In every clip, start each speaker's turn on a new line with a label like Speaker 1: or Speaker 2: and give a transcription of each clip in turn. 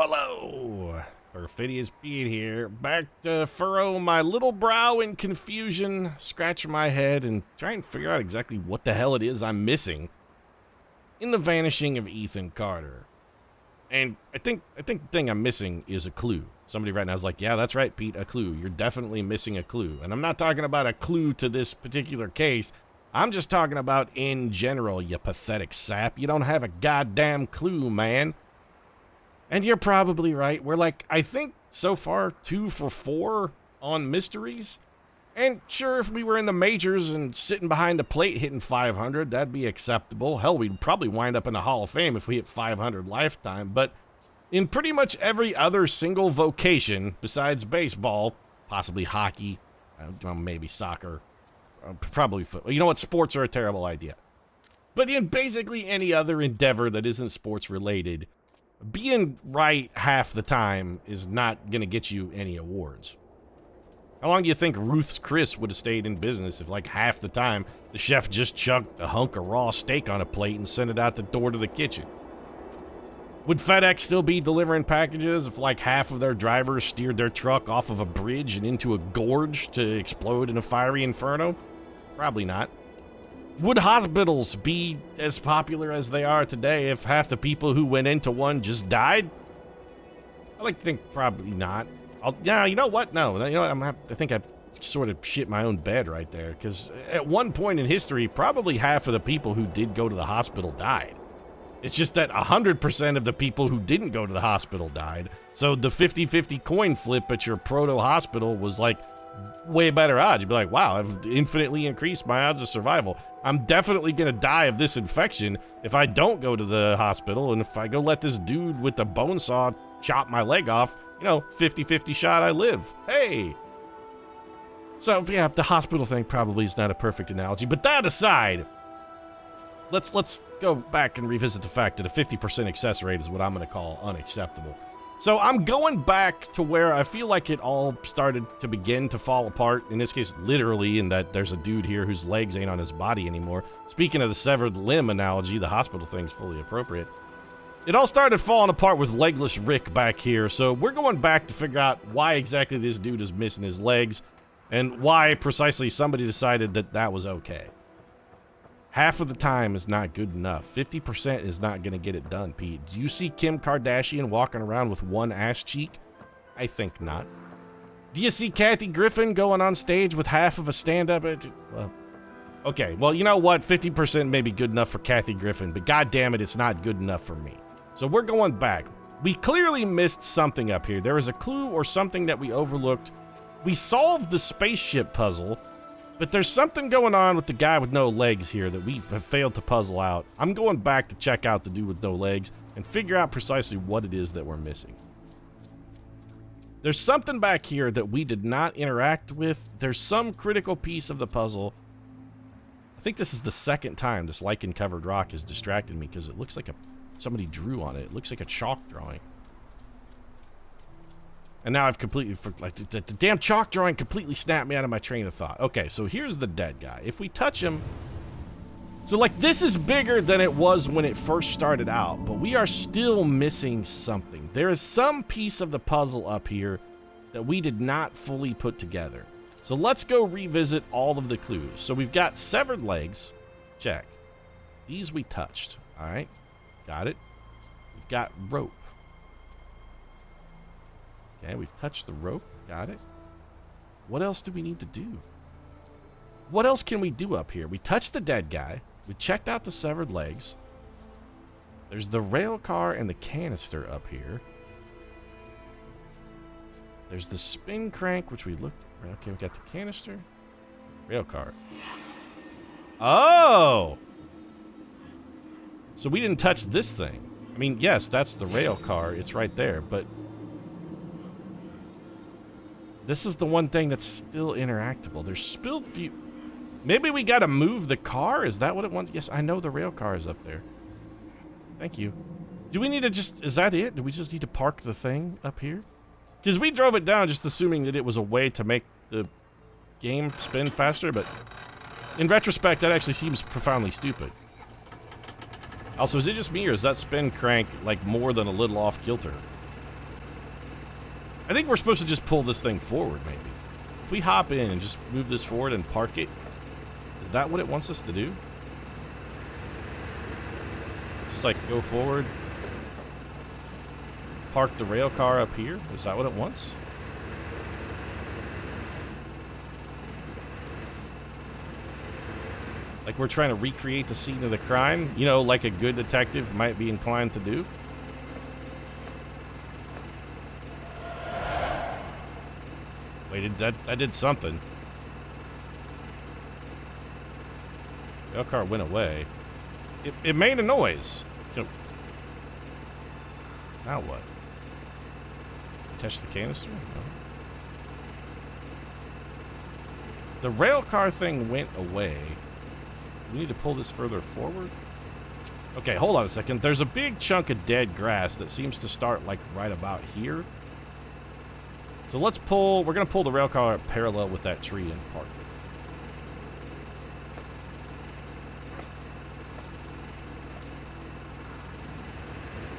Speaker 1: Hello! Perfidious Pete here, back to furrow my little brow in confusion, scratch my head, and try and figure out exactly what the hell it is I'm missing in the vanishing of Ethan Carter. And I think the thing I'm missing is a clue. Somebody right now is like, yeah, that's right, Pete, a clue. You're definitely missing a clue. And I'm not talking about a clue to this particular case. I'm just talking about in general, you pathetic sap. You don't have a goddamn clue, man. And you're probably right. We're like, I think so far 2 for 4 on mysteries. And sure, if we were in the majors and sitting behind the plate hitting 500, that'd be acceptable. Hell, we'd probably wind up in the Hall of Fame if we hit 500 lifetime. But in pretty much every other single vocation besides baseball, possibly hockey, maybe soccer, probably football. You know what? Sports are a terrible idea. But in basically any other endeavor that isn't sports related, being right half the time is not going to get you any awards. How long do you think Ruth's Chris would have stayed in business if, like, half the time the chef just chucked a hunk of raw steak on a plate and sent it out the door to the kitchen? Would FedEx still be delivering packages if, like, half of their drivers steered their truck off of a bridge and into a gorge to explode in a fiery inferno? Probably not. Would hospitals be as popular as they are today if half the people who went into one just died? I like to think probably not. Yeah, you know what? No, you know what? I think I sort of shit my own bed right there, because at one point in history, probably half of the people who did go to the hospital died. It's just that 100% of the people who didn't go to the hospital died, so the 50-50 coin flip at your proto-hospital was like way better odds. You'd be like, wow, I've infinitely increased my odds of survival. I'm definitely gonna die of this infection if I don't go to the hospital, and if I go let this dude with the bone saw chop my leg off, you know, 50-50 shot I live. Hey! So, yeah, the hospital thing probably is not a perfect analogy, but that aside, let's go back and revisit the fact that a 50% success rate is what I'm gonna call unacceptable. So I'm going back to where I feel like it all started to begin to fall apart, in this case literally, in that there's a dude here whose legs ain't on his body anymore. Speaking of the severed limb analogy, the hospital thing's fully appropriate. It all started falling apart with legless Rick back here, so we're going back to figure out why exactly this dude is missing his legs, and why precisely somebody decided that that was okay. Half of the time is not good enough. 50% is not going to get it done, Pete. Do you see Kim Kardashian walking around with one ass cheek? I think not. Do you see Kathy Griffin going on stage with half of a stand-up? Well, okay, well, you know what? 50% may be good enough for Kathy Griffin, but goddamn it, it's not good enough for me. So we're going back. We clearly missed something up here. There is a clue or something that we overlooked. We solved the spaceship puzzle, but there's something going on with the guy with no legs here that we have failed to puzzle out. I'm going back to check out the dude with no legs and figure out precisely what it is that we're missing. There's something back here that we did not interact with. There's some critical piece of the puzzle. I think this is the second time this lichen-covered rock has distracted me, because it looks like somebody drew on it. It looks like a chalk drawing. And now I've completely, the damn chalk drawing completely snapped me out of my train of thought. Okay, so here's the dead guy. If we touch him, so like this is bigger than it was when it first started out, but we are still missing something. There is some piece of the puzzle up here that we did not fully put together. So let's go revisit all of the clues. So we've got severed legs, check. These we touched, all right, got it. We've got rope. Okay, we've touched the rope. Got it. What else do we need to do? What else can we do up here? We touched the dead guy. We checked out the severed legs. There's the rail car and the canister up here. There's the spin crank, which we looked. Okay, we got the canister. Rail car. Oh! So we didn't touch this thing. I mean, yes, that's the rail car. It's right there, but this is the one thing that's still interactable. There's spilled fuel. Maybe we gotta move the car? Is that what it wants? Yes, I know the rail car is up there. Thank you. Do we need to just, is that it? Do we just need to park the thing up here? Because we drove it down just assuming that it was a way to make the game spin faster, but in retrospect, that actually seems profoundly stupid. Also, is it just me, or is that spin crank, like, more than a little off kilter? I think we're supposed to just pull this thing forward, maybe. If we hop in and just move this forward and park it, is that what it wants us to do? Just like go forward, park the rail car up here? Is that what it wants? Like we're trying to recreate the scene of the crime, you know, like a good detective might be inclined to do. Wait, that did something. The car went away. It made a noise. So, now what? Touch the canister? No. The rail car thing went away. We need to pull this further forward. Okay, hold on a second. There's a big chunk of dead grass that seems to start like right about here. So let's pull, we're going to pull the rail car parallel with that tree and park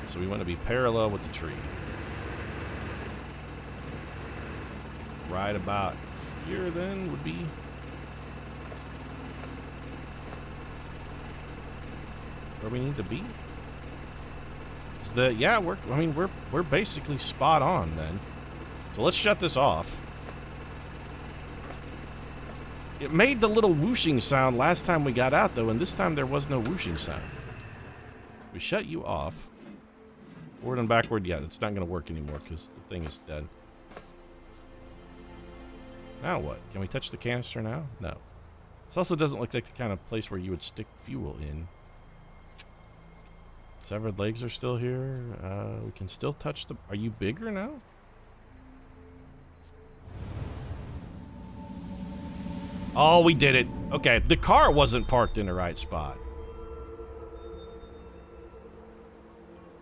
Speaker 1: it. So we want to be parallel with the tree. Right about here then would be where we need to be. Is the, yeah, we're basically spot on then. So let's shut this off. It made the little whooshing sound last time we got out, though, and this time there was no whooshing sound. We shut you off. Forward and backward, yeah, it's not going to work anymore because the thing is dead. Now what? Can we touch the canister now? No. This also doesn't look like the kind of place where you would stick fuel in. Severed legs are still here. We can still touch the... Are you bigger now? Oh, we did it. Okay, the car wasn't parked in the right spot.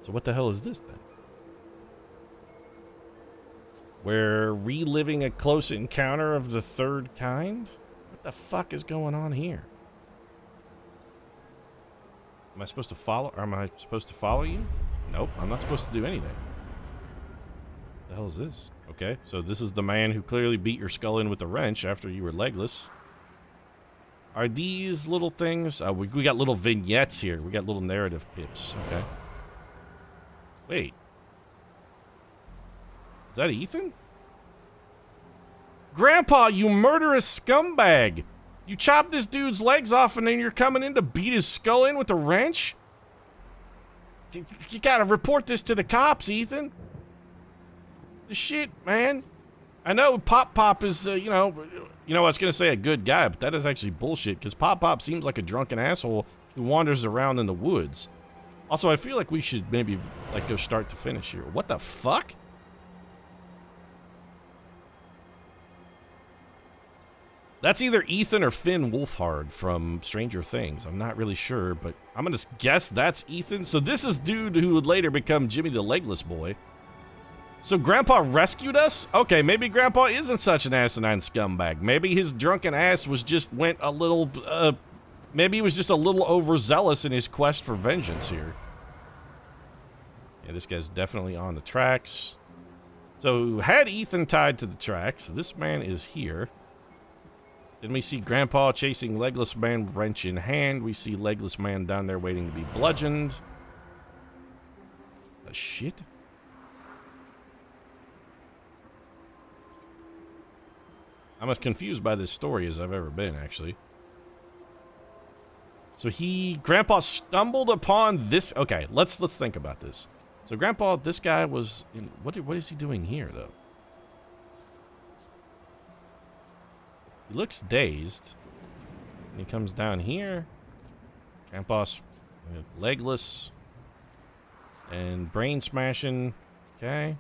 Speaker 1: So what the hell is this then? We're reliving a close encounter of the third kind? What the fuck is going on here? Am I supposed to follow, or am I supposed to follow you? Nope, I'm not supposed to do anything. What the hell is this? Okay, so this is the man who clearly beat your skull in with a wrench after you were legless. Are these little things? We got little vignettes here. We got little narrative pips. Okay. Wait. Is that Ethan? Grandpa, you murderous scumbag! You chopped this dude's legs off and then you're coming in to beat his skull in with a wrench? You gotta report this to the cops, Ethan. The shit, man. I know Pop is, you know, I was gonna say a good guy, but that is actually bullshit, because Pop seems like a drunken asshole who wanders around in the woods. Also, I feel like we should maybe, like, go start to finish here. What the fuck? That's either Ethan or Finn Wolfhard from Stranger Things. I'm not really sure, but I'm gonna guess that's Ethan. So this is dude who would later become Jimmy the Legless Boy. So Grandpa rescued us? Okay, maybe Grandpa isn't such an asinine scumbag. Maybe his drunken ass was just went a little, maybe he was just a little overzealous in his quest for vengeance here. Yeah, this guy's definitely on the tracks. So, had Ethan tied to the tracks. This man is here. Then we see Grandpa chasing Legless Man, wrench in hand. We see Legless Man down there waiting to be bludgeoned. The shit? I'm as confused by this story as I've ever been, actually. So Grandpa stumbled upon this. Okay, let's think about this. So Grandpa, this guy was in, what is he doing here, though? He looks dazed. And he comes down here. Grandpa's legless and brain smashing. Okay.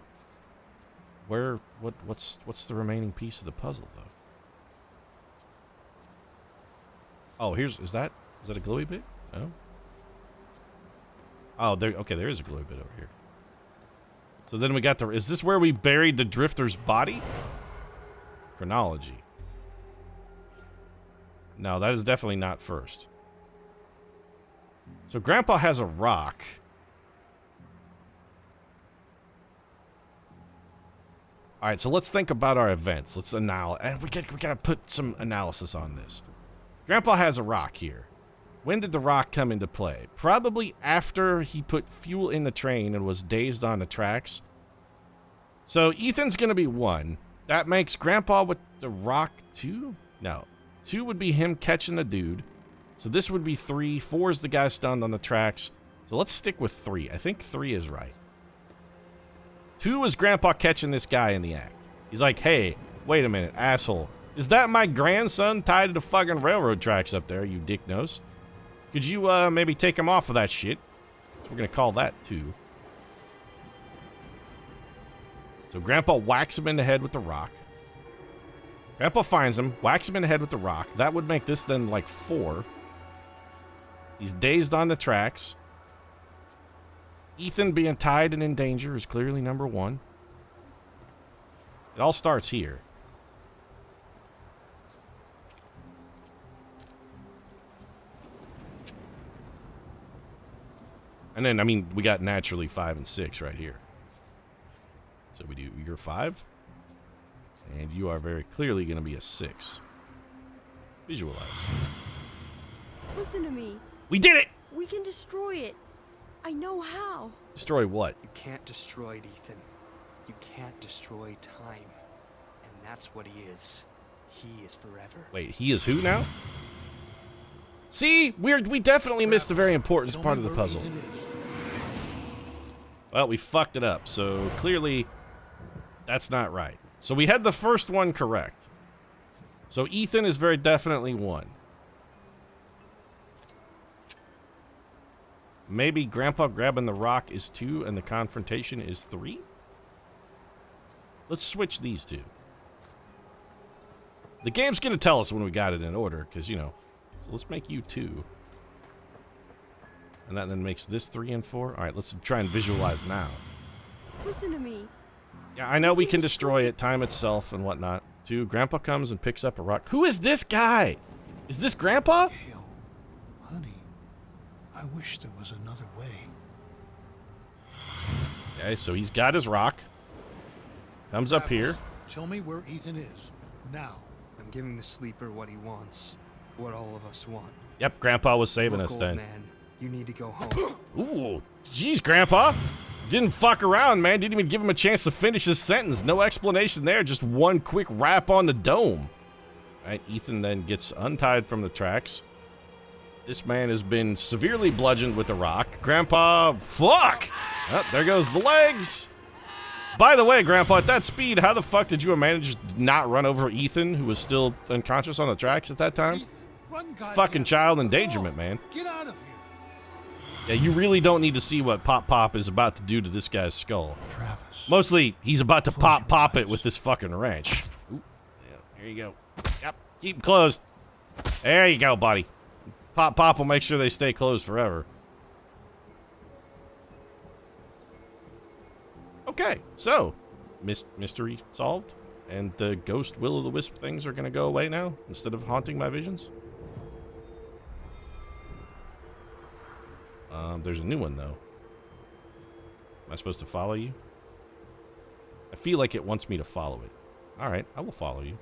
Speaker 1: What's the remaining piece of the puzzle, though? Oh, is that a glowy bit? No. Oh, there is a glowy bit over here. So then we got is this where we buried the drifter's body? Chronology. No, that is definitely not first. So Grandpa has a rock. All right, so let's think about our events. Let's and we gotta put some analysis on this. Grandpa has a rock here. When did the rock come into play? Probably after he put fuel in the train and was dazed on the tracks. So Ethan's gonna be 1. That makes Grandpa with the rock 2? No. 2 would be him catching the dude. So this would be 3. 4 is the guy stunned on the tracks. So let's stick with 3. I think 3 is right. 2 is Grandpa catching this guy in the act. He's like, hey, wait a minute, asshole. Is that my grandson tied to the fucking railroad tracks up there, you dick nose? Could you, maybe take him off of that shit? So we're gonna call that 2. So Grandpa whacks him in the head with the rock. Grandpa finds him, whacks him in the head with the rock. That would make this then like 4. He's dazed on the tracks. Ethan being tied and in danger is clearly number 1. It all starts here. And then, I mean, we got naturally 5 and 6 right here. So we do, you're 5. And you are very clearly going to be a 6. Visualize.
Speaker 2: Listen to me.
Speaker 1: We did it!
Speaker 2: We can destroy it. I know how.
Speaker 1: Destroy what?
Speaker 3: You can't destroy it, Ethan. You can't destroy time. And that's what he is. He is forever.
Speaker 1: Wait, he is who now? See? We definitely missed a very important part of the puzzle. Well, we fucked it up, so clearly that's not right. So we had the first one correct. So Ethan is very definitely 1. Maybe Grandpa grabbing the rock is 2 and the confrontation is 3? Let's switch these 2. The game's going to tell us when we got it in order, because, you know. So let's make you 2. And that then makes this 3 and 4. All right, let's try and visualize now.
Speaker 2: Listen to me.
Speaker 1: Yeah, I know we can destroy it, time itself and whatnot. 2, Grandpa comes and picks up a rock. Who is this guy? Is this Grandpa?
Speaker 4: Hale, honey, I wish there was another way.
Speaker 1: Okay, so he's got his rock. Comes up here.
Speaker 4: Tell me where Ethan is, now.
Speaker 3: I'm giving the sleeper what he wants. What all of us want.
Speaker 1: Yep, Grandpa was saving
Speaker 3: Look,
Speaker 1: us
Speaker 3: old
Speaker 1: then.
Speaker 3: Man, you need to go home.
Speaker 1: Ooh, jeez, Grandpa. Didn't fuck around, man. Didn't even give him a chance to finish his sentence. No explanation there. Just one quick rap on the dome. All right, Ethan then gets untied from the tracks. This man has been severely bludgeoned with a rock. Grandpa, fuck! Oh, there goes the legs. By the way, Grandpa, at that speed, how the fuck did you manage to not run over Ethan, who was still unconscious on the tracks at that time?
Speaker 4: Ethan, run,
Speaker 1: Fucking child endangerment, man.
Speaker 4: Get out of here.
Speaker 1: Yeah, you really don't need to see what Pop is about to do to this guy's skull.
Speaker 4: Travis.
Speaker 1: Mostly, he's about to
Speaker 4: Close your
Speaker 1: pop it
Speaker 4: eyes.
Speaker 1: with this fucking wrench. Ooh, yeah, there you go. Yep, keep them closed. There you go, buddy. Pop will make sure they stay closed forever. Okay, so, mystery solved, and the ghost will-o'-the-wisp things are gonna go away now, instead of haunting my visions? There's a new one, though. Am I supposed to follow you? I feel like it wants me to follow it. Alright, I will follow you.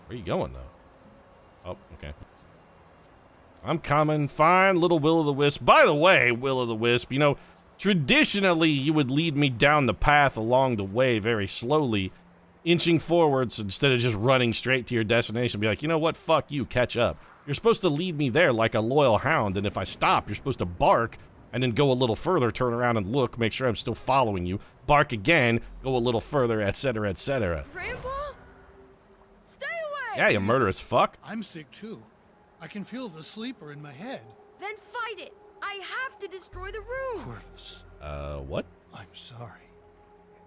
Speaker 1: Where are you going, though? Oh, okay. I'm coming. Fine, little will-o'-the-wisp. By the way, will-o'-the-wisp, you know, traditionally, you would lead me down the path along the way very slowly, inching forwards instead of just running straight to your destination. Be like, you know what? Fuck you. Catch up. You're supposed to lead me there like a loyal hound, and if I stop, you're supposed to bark and then go a little further, turn around and look, make sure I'm still following you, bark again, go a little further, etc., etc.
Speaker 2: Grandpa? Stay away!
Speaker 1: Yeah, you murderous fuck.
Speaker 4: I'm sick too. I can feel the sleeper in my head.
Speaker 2: Then fight it. I have to destroy the room.
Speaker 4: Corvus,
Speaker 1: What?
Speaker 4: I'm sorry.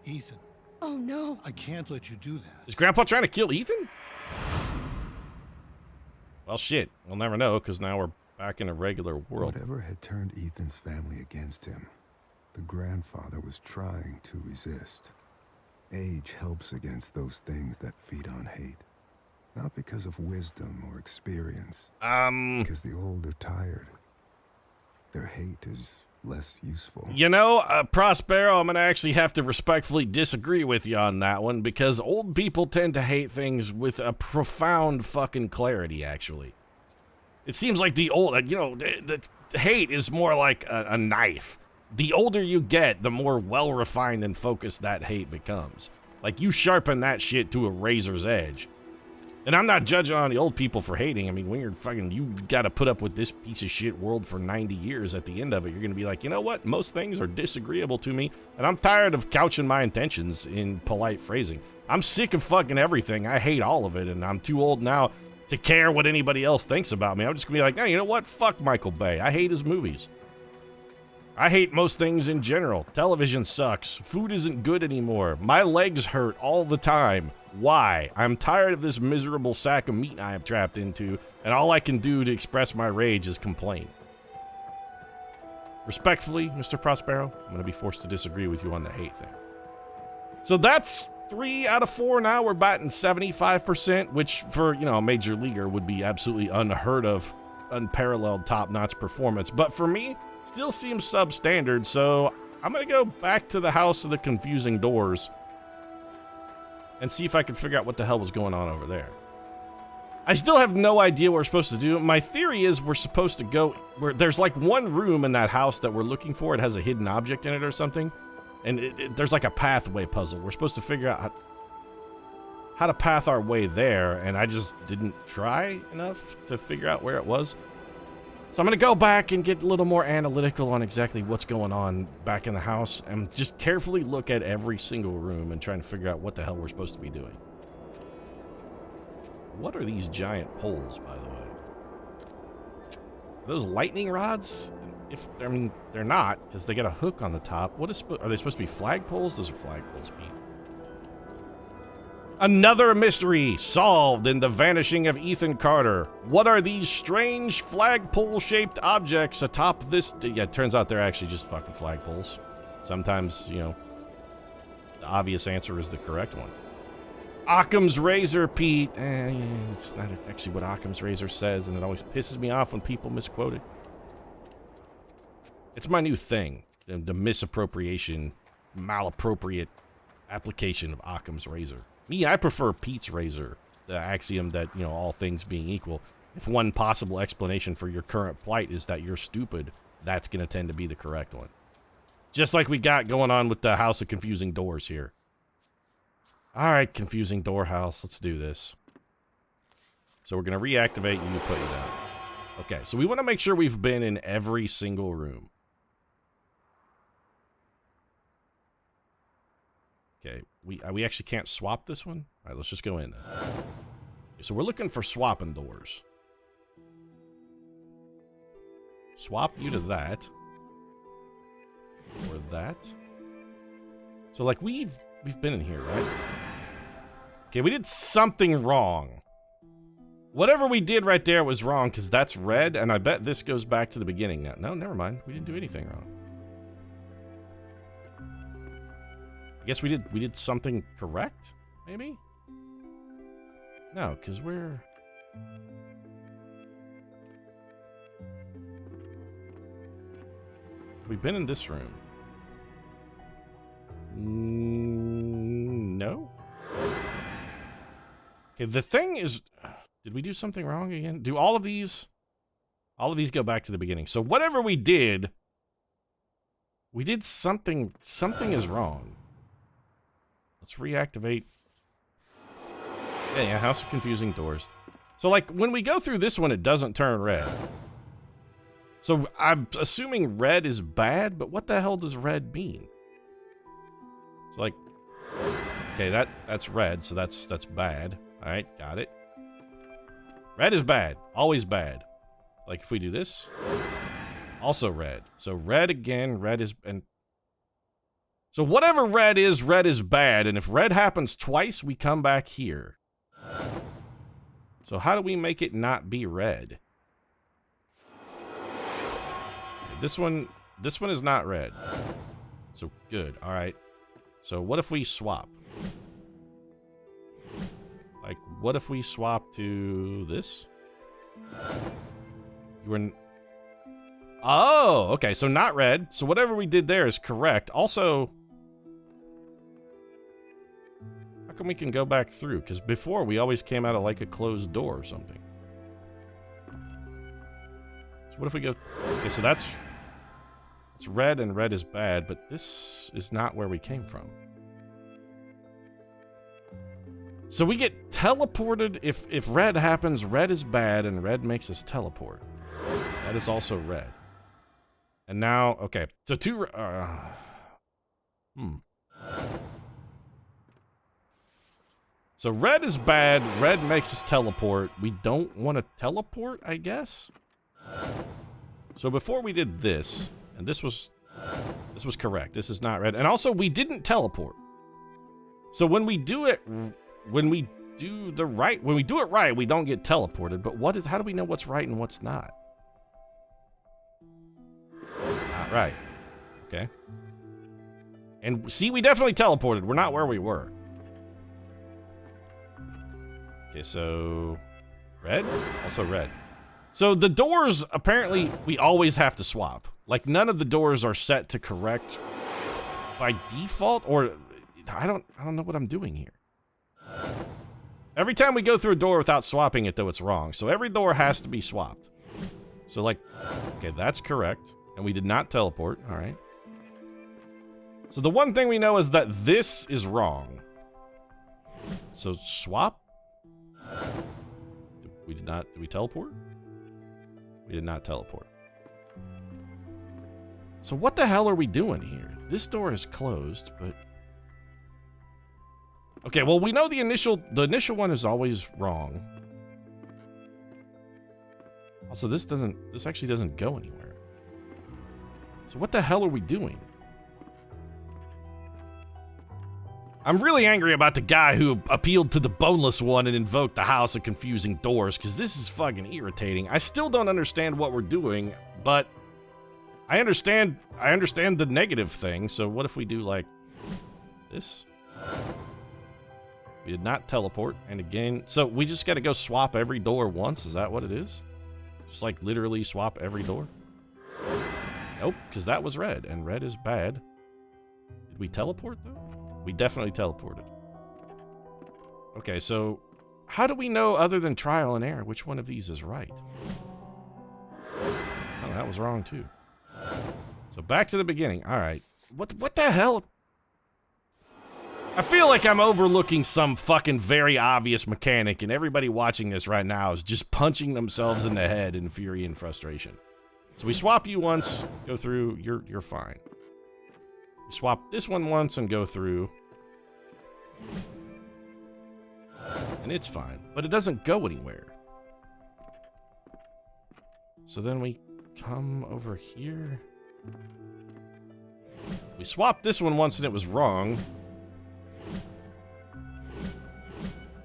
Speaker 4: Ethan,
Speaker 2: Oh no.
Speaker 4: I can't let you do that.
Speaker 1: Is Grandpa trying to kill Ethan? Well, shit. We'll never know, because now we're back in a regular world.
Speaker 5: Whatever had turned Ethan's family against him, the grandfather was trying to resist. Age helps against those things that feed on hate. Not because of wisdom or experience. Because the old are tired. Their hate is less useful.
Speaker 1: You know, Prospero, I'm going to actually have to respectfully disagree with you on that one, because old people tend to hate things with a profound fucking clarity, actually. It seems like the hate is more like a knife. The older you get, the more well-refined and focused that hate becomes. Like, you sharpen that shit to a razor's edge. And I'm not judging on the old people for hating. I mean, when you're fucking, you gotta put up with this piece of shit world for 90 years. At the end of it, you're gonna be like, you know what? Most things are disagreeable to me, and I'm tired of couching my intentions in polite phrasing. I'm sick of fucking everything. I hate all of it, and I'm too old now to care what anybody else thinks about me. I'm just gonna be like, hey, you know what? Fuck Michael Bay. I hate his movies. I hate most things in general. Television sucks. Food isn't good anymore. My legs hurt all the time. Why? I'm tired of this miserable sack of meat I am trapped into, and all I can do to express my rage is complain. Respectfully, Mr. Prospero, I'm going to be forced to disagree with you on the hate thing. So that's 3 out of 4 now. We're batting 75%, which for, you know, a major leaguer would be absolutely unheard of, unparalleled, top-notch performance. But for me, still seems substandard, so I'm going to go back to the House of the Confusing Doors and see if I can figure out what the hell was going on over there. I still have no idea what we're supposed to do. My theory is we're supposed to go where there's like one room in that house that we're looking for. It has a hidden object in it or something. And there's like a pathway puzzle. We're supposed to figure out how to path our way there. And I just didn't try enough to figure out where it was. So I'm going to go back and get a little more analytical on exactly what's going on back in the house and just carefully look at every single room and trying to figure out what the hell we're supposed to be doing. What are these giant poles, by the way? Are those lightning rods? I mean, they're not, because they got a hook on the top. Are they supposed to be flagpoles? Those are flagpoles, Pete. Another mystery solved in The Vanishing of Ethan Carter. What are these strange flagpole-shaped objects atop this? Yeah, it turns out they're actually just fucking flagpoles. Sometimes, you know, the obvious answer is the correct one. Occam's razor, Pete. It's not actually what Occam's razor says, and it always pisses me off when people misquote it. It's my new thing, the misappropriation, malappropriate application of Occam's razor. Me, I prefer Pete's razor, the axiom that, you know, all things being equal, if one possible explanation for your current plight is that you're stupid, that's going to tend to be the correct one. Just like we got going on with the House of Confusing Doors here. All right, Confusing Door House, let's do this. So we're going to reactivate you, put you down. Okay, so we want to make sure we've been in every single room. Okay, we actually can't swap this one? All right, let's just go in then. Okay, so we're looking for swapping doors. Swap you to that. Or that. So, like, we've been in here, right? Okay, we did something wrong. Whatever we did right there was wrong, because that's red, and I bet this goes back to the beginning now. No, never mind. We didn't do anything wrong. I guess we did something correct, maybe? No, because we've been in this room. No? Okay, the thing is, did we do something wrong again? Do all of these go back to the beginning? So whatever we did something is wrong. Let's reactivate. Yeah, House of Confusing Doors. So, like, when we go through this one, it doesn't turn red. So, I'm assuming red is bad, but what the hell does red mean? So, like, okay, that's red, so that's bad. All right, got it. Red is bad. Always bad. Like, if we do this, also red. So, red again, red is... and so whatever red is bad, and if red happens twice, we come back here. So how do we make it not be red? Okay, this one is not red. So good, all right. So what if we swap? Like, what if we swap to this? Oh, okay, so not red. So whatever we did there is correct. Also, how come we can go back through? Because before, we always came out of, like, a closed door or something. So what if we go... Okay, so that's red, and red is bad, but this is not where we came from. So we get teleported. If red happens, red is bad, and red makes us teleport. That is also red. And now, okay, so So red is bad, red makes us teleport. We don't want to teleport, I guess? So before we did this, and this was correct. This is not red. And also, we didn't teleport. So when we do it right, we don't get teleported. But how do we know what's right and what's not? Not right. Okay. And see, we definitely teleported. We're not where we were. Okay, so red, also red. So the doors, apparently, we always have to swap. Like, none of the doors are set to correct by default, or I don't know what I'm doing here. Every time we go through a door without swapping it, though, it's wrong. So every door has to be swapped. So, like, okay, that's correct. And we did not teleport. All right. So the one thing we know is that this is wrong. So swap. Did we teleport? We did not teleport. So what the hell are we doing here? This door is closed, but... Okay, well, we know the initial one is always wrong. Also, this actually doesn't go anywhere. So what the hell are we doing? I'm really angry about the guy who appealed to the boneless one and invoked the house of confusing doors, because this is fucking irritating. I still don't understand what we're doing, but I understand the negative thing. So what if we do like this? We did not teleport, and again, so we just got to go swap every door once. Is that what it is? Just like literally swap every door? Nope, because that was red, and red is bad. Did we teleport though? We definitely teleported. Okay, so how do we know, other than trial and error, which one of these is right? Oh, that was wrong too. So back to the beginning. All right. What the hell? I feel like I'm overlooking some fucking very obvious mechanic, and everybody watching this right now is just punching themselves in the head in fury and frustration. So we swap you once, go through, you're fine. We swap this one once and go through. And it's fine, but it doesn't go anywhere. So then we come over here. We swapped this one once and it was wrong.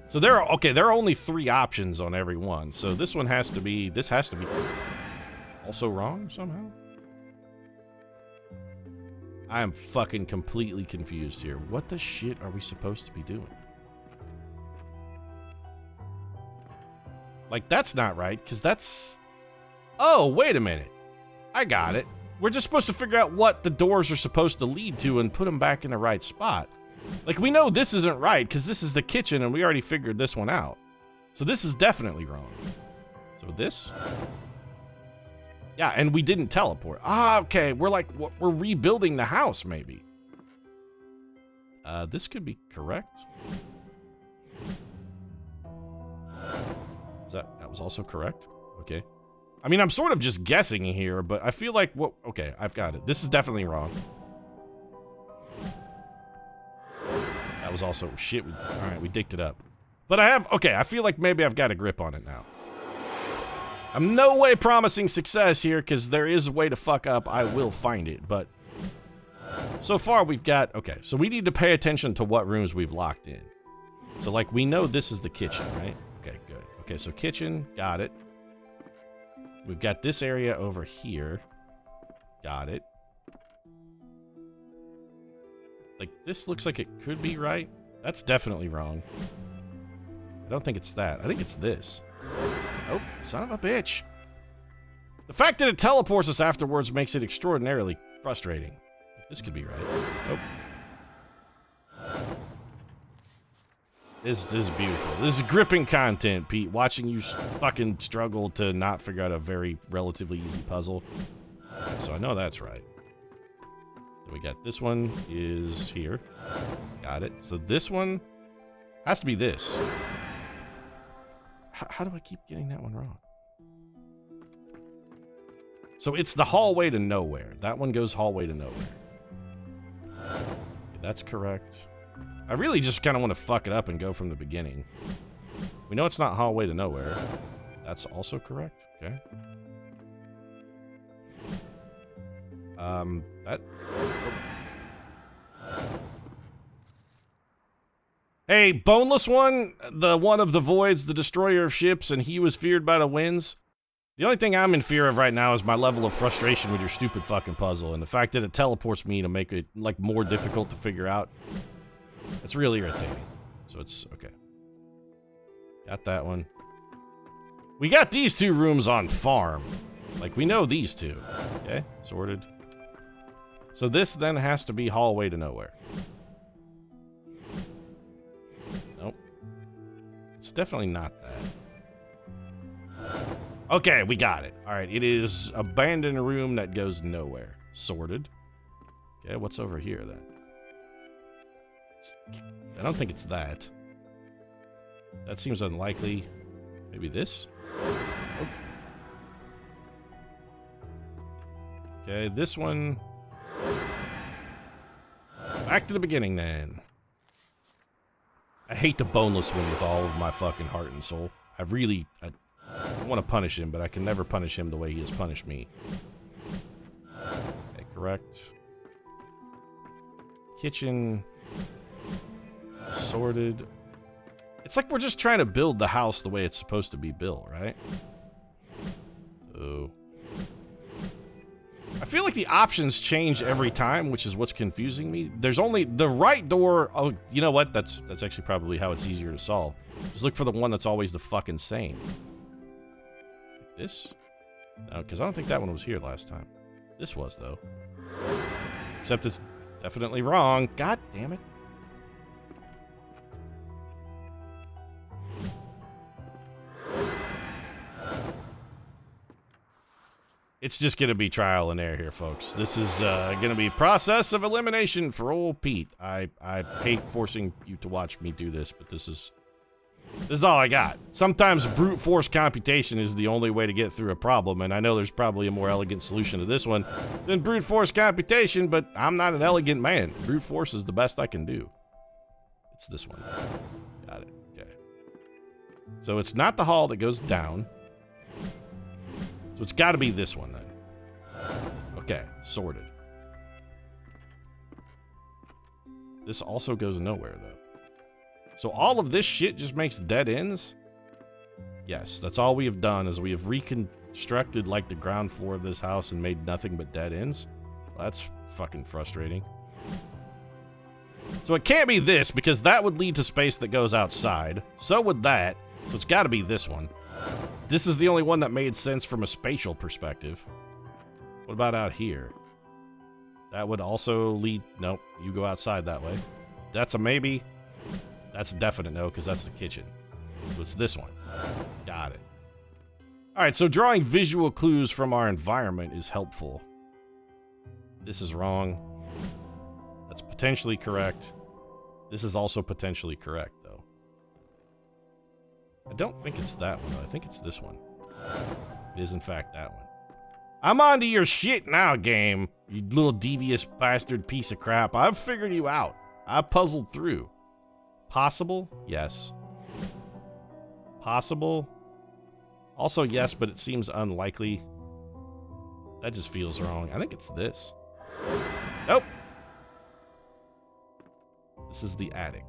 Speaker 1: So there are only 3 options on every one. So this has to be also wrong somehow. I am fucking completely confused here. What the shit are we supposed to be doing? Like, that's not right, because that's... Oh, wait a minute. I got it. We're just supposed to figure out what the doors are supposed to lead to and put them back in the right spot. Like, we know this isn't right, because this is the kitchen, and we already figured this one out. So this is definitely wrong. So this... Yeah, and we didn't teleport. Ah, okay. We're rebuilding the house, maybe. This could be correct. That was also correct? Okay. I mean, I'm sort of just guessing here, but I feel like okay, I've got it. This is definitely wrong. That was also shit. All right, we dicked it up. But I feel like maybe I've got a grip on it now. I'm no way promising success here, because there is a way to fuck up. I will find it, but so far we've got... Okay, so we need to pay attention to what rooms we've locked in. So, like, we know this is the kitchen, right? Okay, good. Okay, so kitchen, got it. We've got this area over here. Got it. Like, this looks like it could be right. That's definitely wrong. I don't think it's that. I think it's this. Oh, son of a bitch. The fact that it teleports us afterwards makes it extraordinarily frustrating. This could be right. Nope. This is beautiful. This is gripping content, Pete. Watching you fucking struggle to not figure out a very relatively easy puzzle. So I know that's right. So we got this one is here. Got it. So this one has to be this. How do I keep getting that one wrong? So it's the hallway to nowhere. That one goes hallway to nowhere. Okay, that's correct. I really just kind of want to fuck it up and go from the beginning. We know it's not hallway to nowhere. That's also correct. Okay. That... Hey, Boneless One, the one of the voids, the destroyer of ships, and he was feared by the winds. The only thing I'm in fear of right now is my level of frustration with your stupid fucking puzzle, and the fact that it teleports me to make it, like, more difficult to figure out. It's really irritating. So it's, okay. Got that one. We got these two rooms on farm. Like, we know these two. Okay, sorted. So this then has to be hallway to nowhere. Nope. It's definitely not that. Okay, we got it. Alright, it is abandoned room that goes nowhere. Sorted. Okay, what's over here then? I don't think it's that. That seems unlikely. Maybe this? Oh. Okay, this one... Back to the beginning, then. I hate the Boneless One with all of my fucking heart and soul. I want to punish him, but I can never punish him the way he has punished me. Okay, correct. Kitchen. Sorted. It's like we're just trying to build the house the way it's supposed to be built, right? So... I feel like the options change every time, which is what's confusing me. There's only the right door. Oh, you know what? That's actually probably how it's easier to solve. Just look for the one that's always the fucking same. Like this? No, because I don't think that one was here last time. This was, though. Except it's definitely wrong. God damn it. It's just going to be trial and error here, folks. This is going to be process of elimination for old Pete. I hate forcing you to watch me do this, but this is all I got. Sometimes brute force computation is the only way to get through a problem, and I know there's probably a more elegant solution to this one than brute force computation, but I'm not an elegant man. Brute force is the best I can do. It's this one. Got it. Okay. So it's not the hall that goes down. So it's got to be this one, then. Okay, sorted. This also goes nowhere, though. So all of this shit just makes dead ends? Yes, that's all we have done, is we have reconstructed, like, the ground floor of this house and made nothing but dead ends. Well, that's fucking frustrating. So it can't be this, because that would lead to space that goes outside. So would that. So it's got to be this one. This is the only one that made sense from a spatial perspective. What about out here? That would also lead... Nope, you go outside that way. That's a maybe. That's a definite no, because that's the kitchen. So it's this one. Got it. Alright, so drawing visual clues from our environment is helpful. This is wrong. That's potentially correct. This is also potentially correct, though. I don't think it's that one, though. I think it's this one. It is, in fact, that one. I'm onto your shit now, game. You little devious bastard piece of crap. I've figured you out. I've puzzled through. Possible? Yes. Possible? Also, yes, but it seems unlikely. That just feels wrong. I think it's this. Nope. This is the attic.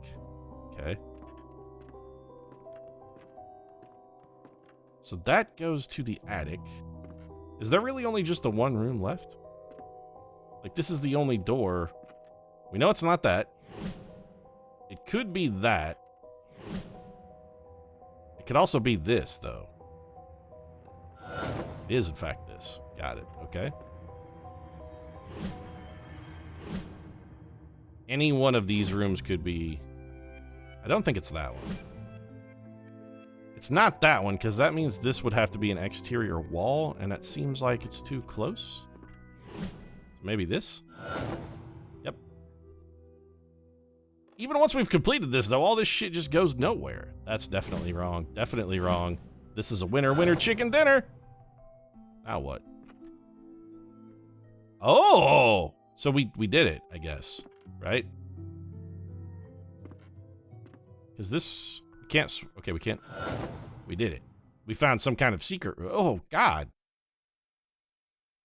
Speaker 1: Okay. So that goes to the attic. Is there really only just the one room left? Like, this is the only door. We know it's not that. It could be that. It could also be this, though. It is, in fact, this. Got it. Okay. Any one of these rooms could be... I don't think it's that one. It's not that one, because that means this would have to be an exterior wall, and that seems like it's too close. Maybe this? Yep. Even once we've completed this, though, all this shit just goes nowhere. That's definitely wrong. Definitely wrong. This is a winner chicken dinner. Now what? Oh! So we did it, I guess. Right? Because this... We can't... Okay, we can't... We did it. We found some kind of secret... Oh, God.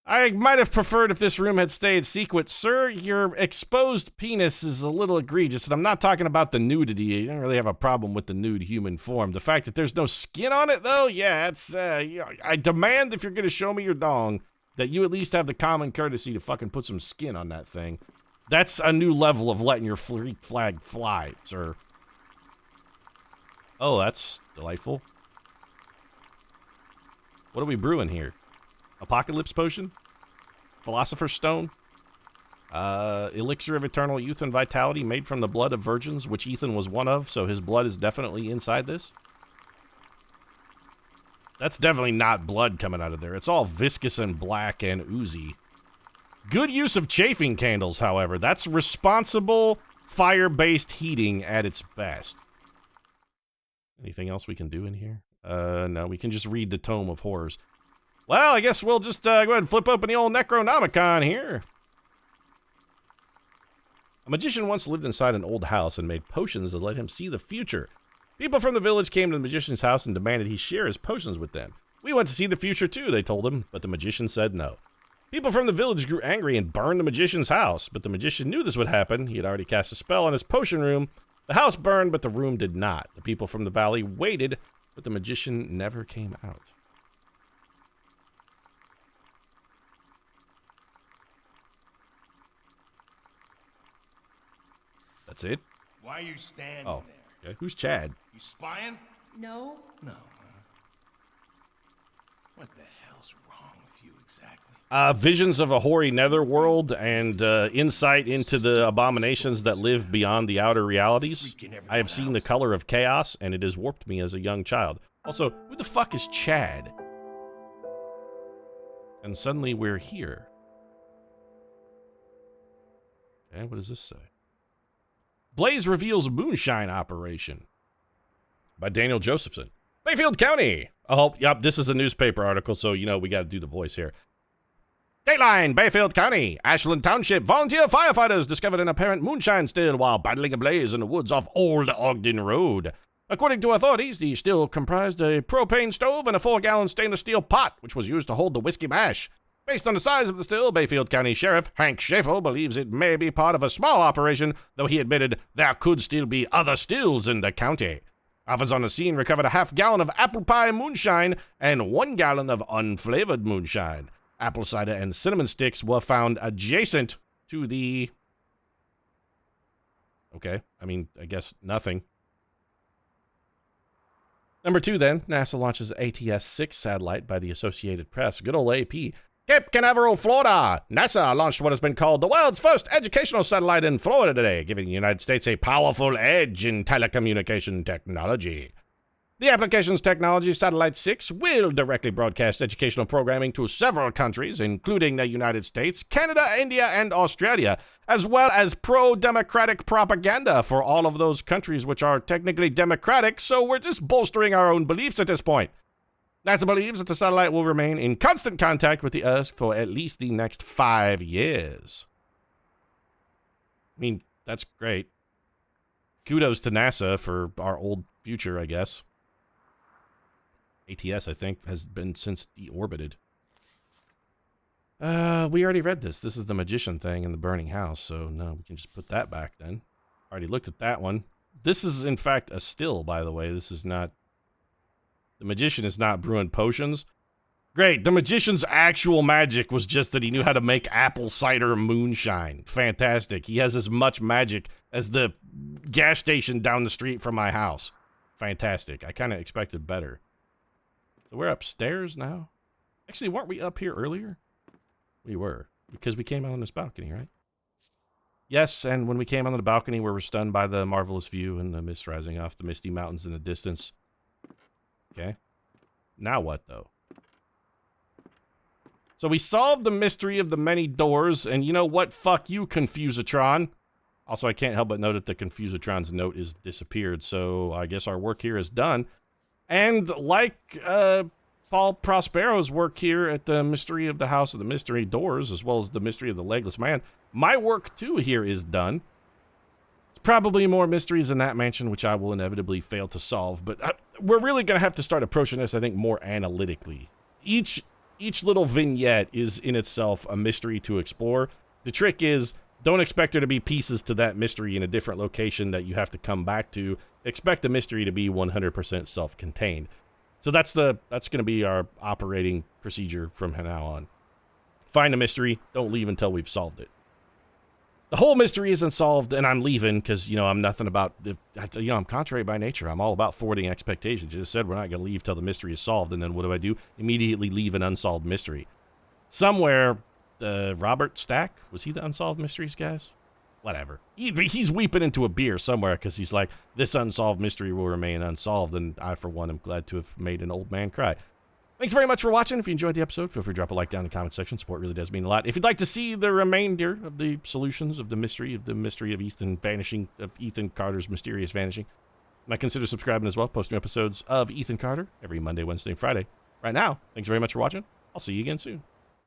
Speaker 1: I might have preferred if this room had stayed secret. Sir, your exposed penis is a little egregious, and I'm not talking about the nudity. You don't really have a problem with the nude human form. The fact that there's no skin on it, though, yeah, it's, I demand if you're going to show me your dong, that you at least have the common courtesy to fucking put some skin on that thing. That's a new level of letting your freak flag fly, sir. Oh, that's delightful. What are we brewing here? Apocalypse potion? Philosopher's stone? Elixir of eternal youth and vitality made from the blood of virgins, which Ethan was one of, so his blood is definitely inside this. That's definitely not blood coming out of there. It's all viscous and black and oozy. Good use of chafing candles, however. That's responsible fire-based heating at its best. Anything else we can do in here? No, we can just read the Tome of Horrors. Well, I guess we'll just go ahead and flip open the old Necronomicon here. A magician once lived inside an old house and made potions that let him see the future. People from the village came to the magician's house and demanded he share his potions with them. We went to see the future too, they told him, but the magician said no. People from the village grew angry and burned the magician's house, but the magician knew this would happen. He had already cast a spell on his potion room. The house burned, but the room did not. The people from the valley waited, but the magician never came out. That's it?
Speaker 6: Why are you standing
Speaker 1: Oh,
Speaker 6: there?
Speaker 1: okay. Who's Chad?
Speaker 6: You spying?
Speaker 2: No.
Speaker 6: No. What the hell's wrong with you exactly?
Speaker 1: Visions of a hoary netherworld and insight into the abominations that live beyond the outer realities. I have seen the color of chaos, and it has warped me as a young child. Also, who the fuck is Chad? And suddenly we're here. Okay, what does this say? Blaze reveals moonshine operation. By Daniel Josephson. Bayfield County! Oh, yep, this is a newspaper article, so, you know, we gotta do the voice here. Dateline, Bayfield County, Ashland Township, volunteer firefighters discovered an apparent moonshine still while battling a blaze in the woods off Old Ogden Road. According to authorities, the still comprised a propane stove and a 4-gallon stainless steel pot, which was used to hold the whiskey mash. Based on the size of the still, Bayfield County Sheriff Hank Schaeffel believes it may be part of a small operation, though he admitted there could still be other stills in the county. Officers on the scene recovered a half-gallon of apple pie moonshine and 1 gallon of unflavored moonshine. Apple cider and cinnamon sticks were found adjacent to the... Okay, I mean, I guess nothing. Number 2, then. NASA launches ATS-6 satellite by the Associated Press. Good old AP. Cape Canaveral, Florida. NASA launched what has been called the world's first educational satellite in Florida today, giving the United States a powerful edge in telecommunication technology. The application's technology, Satellite 6, will directly broadcast educational programming to several countries, including the United States, Canada, India, and Australia, as well as pro-democratic propaganda for all of those countries which are technically democratic, so we're just bolstering our own beliefs at this point. NASA believes that the satellite will remain in constant contact with the Earth for at least the next 5 years. I mean, that's great. Kudos to NASA for our old future, I guess. ATS, I think, has been since deorbited. We already read this. This is the magician thing in the burning house, so no, we can just put that back then. Already looked at that one. This is, in fact, a still, by the way. This is not... The magician is not brewing potions. Great, the magician's actual magic was just that he knew how to make apple cider moonshine. Fantastic. He has as much magic as the gas station down the street from my house. Fantastic. I kind of expected better. So we're upstairs now? Actually, weren't we up here earlier? We were. Because we came out on this balcony, right? Yes, and when we came onto the balcony, we were stunned by the marvelous view and the mist rising off the misty mountains in the distance. Okay. Now what, though? So we solved the mystery of the many doors, and you know what? Fuck you, Confusatron. Also, I can't help but note that the Confusatron's note is disappeared, so I guess our work here is done. And like Paul Prospero's work here at the Mystery of the House of the Mystery Doors, as well as the Mystery of the Legless Man, my work too here is done. There's probably more mysteries in that mansion, which I will inevitably fail to solve, but we're really going to have to start approaching this, I think, more analytically. Each little vignette is in itself a mystery to explore. The trick is, don't expect there to be pieces to that mystery in a different location that you have to come back to. Expect the mystery to be 100% self-contained. So that's going to be our operating procedure from now on. Find a mystery, don't leave until we've solved it. The whole mystery isn't solved, and I'm leaving because, you know, I'm nothing about, you know, I'm contrary by nature. I'm all about thwarting expectations. You just said we're not going to leave till the mystery is solved, and then what do? Immediately leave an unsolved mystery. Somewhere, Robert Stack, was he the unsolved mysteries, guys? Whatever. He's weeping into a beer somewhere because he's like, this unsolved mystery will remain unsolved, and I, for one, am glad to have made an old man cry. Thanks very much for watching. If you enjoyed the episode, feel free to drop a like down in the comment section. Support really does mean a lot. If you'd like to see the remainder of the solutions of the mystery of Ethan vanishing, of Ethan Carter's mysterious vanishing, you might consider subscribing as well, posting episodes of Ethan Carter every Monday, Wednesday, and Friday. Right now, thanks very much for watching. I'll see you again soon.